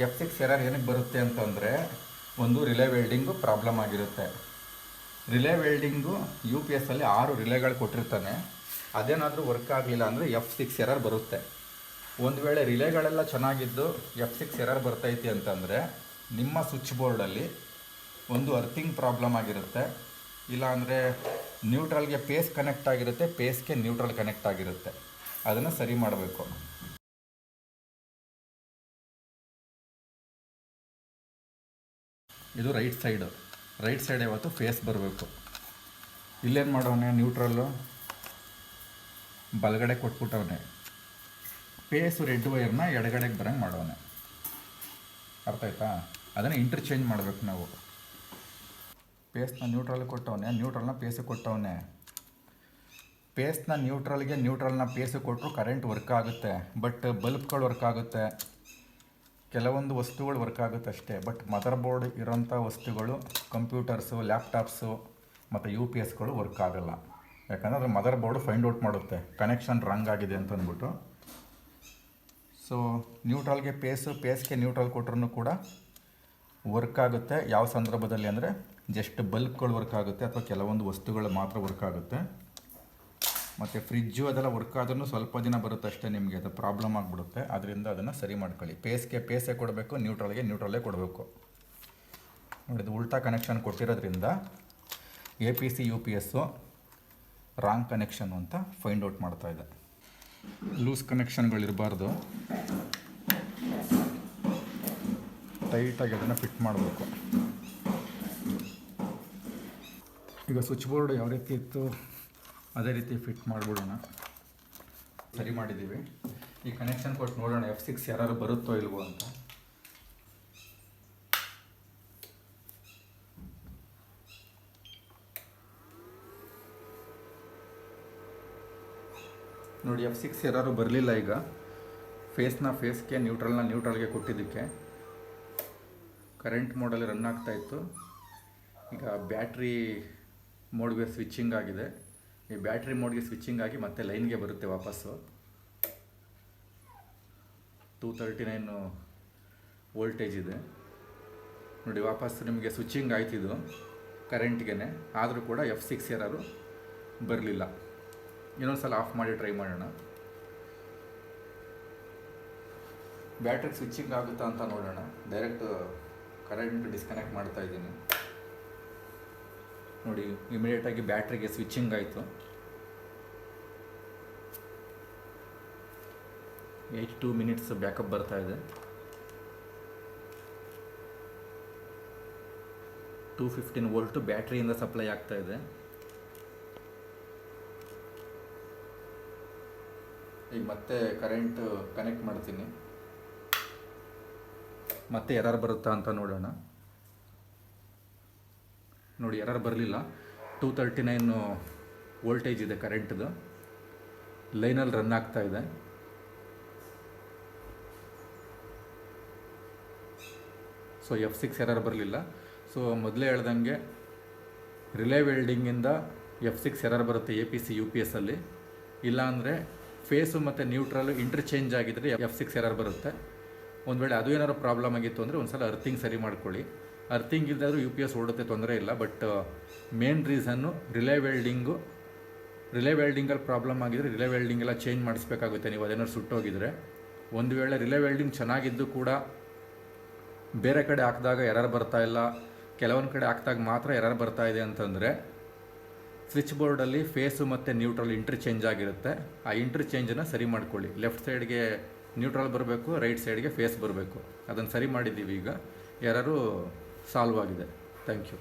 F6 error ಏನಕ್ಕೆ ಬರುತ್ತೆ ಅಂತಂದರೆ, ಒಂದು ರಿಲೇ ವೆಲ್ಡಿಂಗು ಪ್ರಾಬ್ಲಮ್ ಆಗಿರುತ್ತೆ. ರಿಲೇ ವೆಲ್ಡಿಂಗು UPS ಅಲ್ಲಿ 6 ರಿಲೇಗಳು ಕೊಟ್ಟಿರ್ತಾನೆ. ಅದೇನಾದರೂ ವರ್ಕ್ ಆಗಲಿಲ್ಲ ಅಂದರೆ F6 ಎರರ್ ಬರುತ್ತೆ. ಒಂದು ವೇಳೆ ರಿಲೇಗಳೆಲ್ಲ ಚೆನ್ನಾಗಿದ್ದು F6 ಎರರ್ ಬರ್ತೈತಿ ಅಂತಂದರೆ ನಿಮ್ಮ ಸ್ವಿಚ್ ಬೋರ್ಡಲ್ಲಿ ಒಂದು ಅರ್ಥಿಂಗ್ ಪ್ರಾಬ್ಲಮ್ ಆಗಿರುತ್ತೆ, ಇಲ್ಲಾಂದರೆ ನ್ಯೂಟ್ರಲ್ಗೆ ಪೇಸ್ ಕನೆಕ್ಟ್ ಆಗಿರುತ್ತೆ, ಪೇಸ್ಗೆ ನ್ಯೂಟ್ರಲ್ ಕನೆಕ್ಟ್ ಆಗಿರುತ್ತೆ. ಅದನ್ನು ಸರಿ ಮಾಡಬೇಕು. ಇದು ರೈಟ್ ಸೈಡ್ ಯಾವತ್ತು ಫೇಸ್ ಬರಬೇಕು. ಇಲ್ಲೇನು ಮಾಡೋನೆ, ನ್ಯೂಟ್ರಲ್ಲು ಬಲಗಡೆ ಕೊಟ್ಬಿಟ್ಟವನೆ, ಪೇಸು ರೆಡ್ ವೈರ್ನ ಎಡಗಡೆಗೆ ಬರೋಂಗೆ ಮಾಡೋನೆ. ಅರ್ಥ ಆಯ್ತಾ? ಅದನ್ನು ಇಂಟರ್ಚೇಂಜ್ ಮಾಡಬೇಕು ನಾವು. ಪೇಸ್ನ ನ್ಯೂಟ್ರಲ್ ಕೊಟ್ಟವನೆ, ನ್ಯೂಟ್ರಲ್ನ ಪೇಸಿಗೆ ಕೊಟ್ಟವನೆ. ಪೇಸ್ನ ನ್ಯೂಟ್ರಲ್ಗೆ, ನ್ಯೂಟ್ರಲ್ನ ಪೇಸಿಗೆ ಕೊಟ್ಟರು ಕರೆಂಟ್ ವರ್ಕ್ ಆಗುತ್ತೆ. ಬಟ್ ಬಲ್ಬ್ಗಳು ವರ್ಕ್ ಆಗುತ್ತೆ, ಕೆಲವೊಂದು ವಸ್ತುಗಳು ವರ್ಕ್ ಆಗುತ್ತೆ ಅಷ್ಟೇ. ಬಟ್ ಮದರ್ ಬೋರ್ಡ್ ಇರೋಂಥ ವಸ್ತುಗಳು, ಕಂಪ್ಯೂಟರ್ಸು, ಲ್ಯಾಪ್ಟಾಪ್ಸು ಮತ್ತು UPSಗಳು ವರ್ಕ್ ಆಗೋಲ್ಲ. ಯಾಕಂದರೆ ಅದು ಮದರ್ ಬೋರ್ಡು ಫೈಂಡ್ ಔಟ್ ಮಾಡುತ್ತೆ ಕನೆಕ್ಷನ್ ರಾಂಗ್ ಆಗಿದೆ ಅಂತ ಅಂದ್ಬಿಟ್ಟು. ಸೊ ನ್ಯೂಟ್ರಲ್ಗೆ ಪೇಸ್ಗೆ ನ್ಯೂಟ್ರಲ್ ಕೊಟ್ಟರು ಕೂಡ ವರ್ಕ್ ಆಗುತ್ತೆ. ಯಾವ ಸಂದರ್ಭದಲ್ಲಿ ಅಂದರೆ ಜಸ್ಟ್ ಬಲ್ಬ್ಗಳು ವರ್ಕ್ ಆಗುತ್ತೆ ಅಥವಾ ಕೆಲವೊಂದು ವಸ್ತುಗಳು ಮಾತ್ರ ವರ್ಕ್ ಆಗುತ್ತೆ. ಮತ್ತು ಫ್ರಿಜ್ಜು ಅದೆಲ್ಲ ವರ್ಕ್ ಆದ್ರೂ ಸ್ವಲ್ಪ ದಿನ ಬರುತ್ತೆ ಅಷ್ಟೇ, ನಿಮಗೆ ಅದು ಪ್ರಾಬ್ಲಮ್ ಆಗಿಬಿಡುತ್ತೆ. ಅದರಿಂದ ಅದನ್ನು ಸರಿ ಮಾಡ್ಕೊಳ್ಳಿ. ಪೇಸೇ ಕೊಡಬೇಕು, ನ್ಯೂಟ್ರಲ್ಲೇ ಕೊಡಬೇಕು. ನೋಡಿದ್ದು ಉಲ್ಟಾ ಕನೆಕ್ಷನ್ ಕೊಟ್ಟಿರೋದ್ರಿಂದ APC UPS ರಾಂಗ್ ಕನೆಕ್ಷನ್ ಅಂತ ಫೈಂಡ್ ಔಟ್ ಮಾಡ್ತಾಯಿದೆ. ಲೂಸ್ ಕನೆಕ್ಷನ್ಗಳಿರಬಾರ್ದು, ಟೈಟಾಗಿ ಅದನ್ನು ಫಿಟ್ ಮಾಡಬೇಕು. ಈಗ ಸ್ವಿಚ್ ಬೋರ್ಡ್ ಯಾವ ರೀತಿ ಇತ್ತು ಅದೇ ರೀತಿ ಫಿಟ್ ಮಾಡಿಬಿಡೋಣ. ಸರಿ ಮಾಡಿದ್ದೀವಿ. ಈ ಕನೆಕ್ಷನ್ ಕೊಟ್ಟು ನೋಡೋಣ F6 ಯಾರು ಬರುತ್ತೋ ಇಲ್ವೋ ಅಂತ. ನೋಡಿ, F6 ಯಾರು ಬರಲಿಲ್ಲ. ಈಗ ಫೇಸ್ಗೆ, ನ್ಯೂಟ್ರಲ್ಗೆ ಕೊಟ್ಟಿದ್ದಕ್ಕೆ ಕರೆಂಟ್ ಮೋಡಲ್ಲಿ ರನ್ ಆಗ್ತಾಯಿತ್ತು. ಈಗ ಬ್ಯಾಟ್ರಿ ಮೋಡ್ಗೆ ಸ್ವಿಚ್ಚಿಂಗ್ ಆಗಿದೆ. ಈ ಬ್ಯಾಟ್ರಿ ಮೋಡ್ಗೆ ಸ್ವಿಚ್ಚಿಂಗ್ ಆಗಿ ಮತ್ತೆ ಲೈನ್ಗೆ ಬರುತ್ತೆ ವಾಪಸ್ಸು. 239 ವೋಲ್ಟೇಜ್ ಇದೆ ನೋಡಿ. ವಾಪಸ್ಸು ನಿಮಗೆ ಸ್ವಿಚ್ಚಿಂಗ್ ಆಯ್ತಿದ್ದು ಕರೆಂಟ್ಗೆ, ಆದರೂ ಕೂಡ F6 ಯಾರು ಬರಲಿಲ್ಲ. ಇನ್ನೊಂದು ಸಲ ಆಫ್ ಮಾಡಿ ಟ್ರೈ ಮಾಡೋಣ. ಬ್ಯಾಟ್ರಿಗೆ ಸ್ವಿಚ್ಚಿಂಗ್ ಆಗುತ್ತಾ ಅಂತ ನೋಡೋಣ. ಡೈರೆಕ್ಟ್ ಕರೆಂಟ್ ಡಿಸ್ಕನೆಕ್ಟ್ ಮಾಡ್ತಾ ಇದ್ದೀನಿ ನೋಡಿ. ಇಮಿಡಿಯೇಟಾಗಿ ಬ್ಯಾಟ್ರಿಗೆ ಸ್ವಿಚ್ಚಿಂಗ್ ಆಯಿತು. 82 ಮಿನಿಟ್ಸ್ ಬ್ಯಾಕಪ್ ಬರ್ತಾ ಇದೆ. 215 ವೋಲ್ಟು ಬ್ಯಾಟ್ರಿಯಿಂದ ಸಪ್ಲೈ ಆಗ್ತಾ ಇದೆ. ಈಗ ಮತ್ತೆ ಕರೆಂಟ್ ಕನೆಕ್ಟ್ ಮಾಡ್ತೀನಿ, ಮತ್ತೆ ಎರರ್ ಬರುತ್ತಾ ಅಂತ ನೋಡೋಣ. ನೋಡಿ, ಎರರ್ ಬರಲಿಲ್ಲ. 239 ವೋಲ್ಟೇಜ್ ಇದೆ ಕರೆಂಟ್ದು, ಲೈನಲ್ಲಿ ರನ್ ಆಗ್ತಾ ಇದೆ. ಸೊ F6 ಎರರ್ ಬರಲಿಲ್ಲ. ಸೊ ಮೊದಲೇ ಹೇಳ್ದಂಗೆ ರಿಲೇ ವೆಲ್ಡಿಂಗಿಂದ F6 ಎರರ್ ಬರುತ್ತೆ APC UPS ಅಲ್ಲಿ. ಇಲ್ಲಾಂದರೆ ಫೇಸು ಮತ್ತು ನ್ಯೂಟ್ರಲ್ಲು ಇಂಟರ್ಚೇಂಜ್ ಆಗಿದ್ದರೆ F6 ಎರರ್ ಬರುತ್ತೆ. ಒಂದು ವೇಳೆ ಅದು ಏನಾದ್ರು ಪ್ರಾಬ್ಲಮ್ ಆಗಿತ್ತು ಅಂದರೆ ಒಂದು ಸಲ ಅರ್ಥಿಂಗ್ ಸರಿ ಮಾಡ್ಕೊಳ್ಳಿ. ಅರ್ಥಿಂಗ್ ಇಲ್ಲದಾದ್ರೂ UPS ಓಡುತ್ತೆ, ತೊಂದರೆ ಇಲ್ಲ. ಬಟ್ ಮೇನ್ ರೀಸನ್ನು ರಿಲೇ ವೆಲ್ಡಿಂಗಲ್ಲಿ ಪ್ರಾಬ್ಲಮ್ ಆಗಿದ್ರೆ ರಿಲೇ ವೆಲ್ಡಿಂಗ್ ಎಲ್ಲ ಚೇಂಜ್ ಮಾಡಿಸ್ಬೇಕಾಗುತ್ತೆ ನೀವು, ಅದೇನಾದ್ರು ಸುಟ್ಟೋಗಿದ್ರೆ. ಒಂದು ವೇಳೆ ರಿಲೇ ವೆಲ್ಡಿಂಗ್ ಚೆನ್ನಾಗಿದ್ದು ಕೂಡ ಬೇರೆ ಕಡೆ ಹಾಕಿದಾಗ ಎರರ್ ಬರ್ತಾ ಇಲ್ಲ, ಕೆಲವೊಂದು ಕಡೆ ಹಾಕಿದಾಗ ಮಾತ್ರ ಎರರ್ ಬರ್ತಾ ಇದೆ ಅಂತಂದರೆ ಸ್ವಿಚ್ ಬೋರ್ಡಲ್ಲಿ ಫೇಸು ಮತ್ತು ನ್ಯೂಟ್ರಲ್ ಇಂಟರ್ಚೇಂಜ್ ಆಗಿರುತ್ತೆ. ಆ ಇಂಟರ್ಚೇಂಜನ್ನು ಸರಿ ಮಾಡ್ಕೊಳ್ಳಿ. ಲೆಫ್ಟ್ ಸೈಡ್ಗೆ ನ್ಯೂಟ್ರಲ್ ಬರಬೇಕು, ರೈಟ್ ಸೈಡ್ಗೆ ಫೇಸ್ ಬರಬೇಕು. ಅದನ್ನು ಸರಿ ಮಾಡಿದ್ದೀವಿ. ಈಗ ಎರರು ಸಾಲ್ವ್ ಆಗಿದೆ. Thank you.